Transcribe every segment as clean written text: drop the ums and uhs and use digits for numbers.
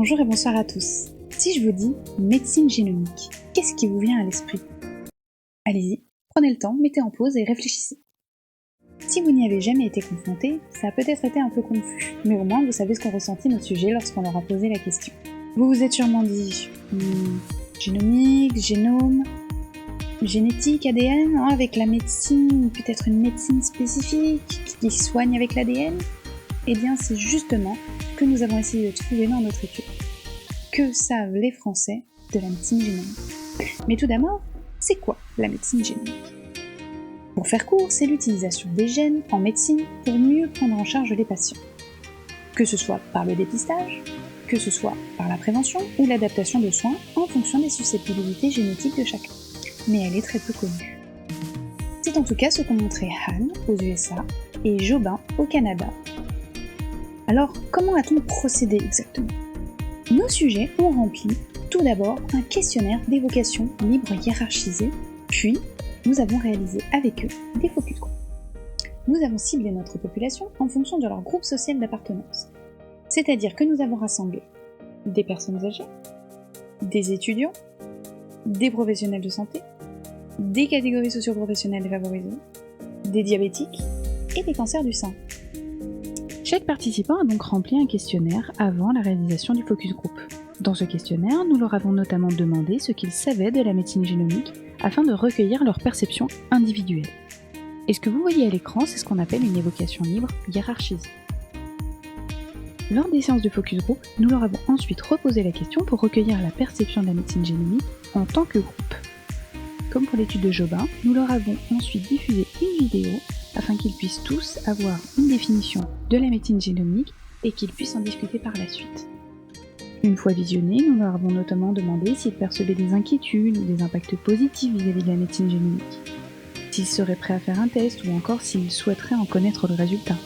Bonjour et bonsoir à tous. Si je vous dis médecine génomique, qu'est-ce qui vous vient à l'esprit? Allez-y, prenez le temps, mettez en pause et réfléchissez. Si vous n'y avez jamais été confronté, ça a peut-être été un peu confus, mais au moins vous savez ce qu'ont ressenti nos sujets lorsqu'on leur a posé la question. Vous vous êtes sûrement dit génomique, génome, génétique, ADN, avec la médecine, peut-être une médecine spécifique qui soigne avec l'ADN? Eh bien, c'est justement ce que nous avons essayé de trouver dans notre étude. Que savent les Français de la médecine génomique? Mais tout d'abord, c'est quoi la médecine génomique? Pour faire court, c'est l'utilisation des gènes en médecine pour mieux prendre en charge les patients. Que ce soit par le dépistage, que ce soit par la prévention ou l'adaptation de soins en fonction des susceptibilités génétiques de chacun. Mais elle est très peu connue. C'est en tout cas ce qu'ont montré Han aux USA et Jobin au Canada. Alors, comment a-t-on procédé exactement? Nos sujets ont rempli tout d'abord un questionnaire d'évocation libre hiérarchisé, puis nous avons réalisé avec eux des focus group. Nous avons ciblé notre population en fonction de leur groupe social d'appartenance, c'est-à-dire que nous avons rassemblé des personnes âgées, des étudiants, des professionnels de santé, des catégories socio-professionnelles défavorisées, des diabétiques et des cancers du sein. Chaque participant a donc rempli un questionnaire avant la réalisation du focus group. Dans ce questionnaire, nous leur avons notamment demandé ce qu'ils savaient de la médecine génomique afin de recueillir leur perception individuelle. Et ce que vous voyez à l'écran, c'est ce qu'on appelle une évocation libre hiérarchisée. Lors des séances de focus group, nous leur avons ensuite reposé la question pour recueillir la perception de la médecine génomique en tant que groupe. Comme pour l'étude de Jobin, nous leur avons ensuite diffusé une vidéo afin qu'ils puissent tous avoir une définition de la médecine génomique et qu'ils puissent en discuter par la suite. Une fois visionnée, nous leur avons notamment demandé s'ils percevaient des inquiétudes ou des impacts positifs vis-à-vis de la médecine génomique, s'ils seraient prêts à faire un test ou encore s'ils souhaiteraient en connaître le résultat.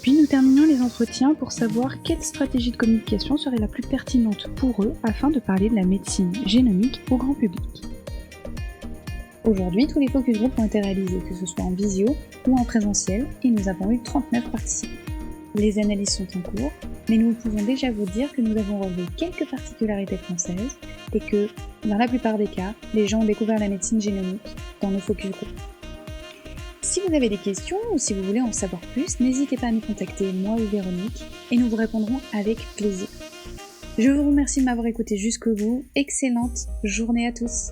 Puis nous terminons les entretiens pour savoir quelle stratégie de communication serait la plus pertinente pour eux afin de parler de la médecine génomique au grand public. Aujourd'hui, tous les focus group ont été réalisés, que ce soit en visio ou en présentiel, et nous avons eu 39 participants. Les analyses sont en cours, mais nous pouvons déjà vous dire que nous avons relevé quelques particularités françaises et que, dans la plupart des cas, les gens ont découvert la médecine génomique dans nos focus group. Si vous avez des questions ou si vous voulez en savoir plus, n'hésitez pas à nous contacter, moi ou Véronique, et nous vous répondrons avec plaisir. Je vous remercie de m'avoir écouté jusqu'au bout. Excellente journée à tous!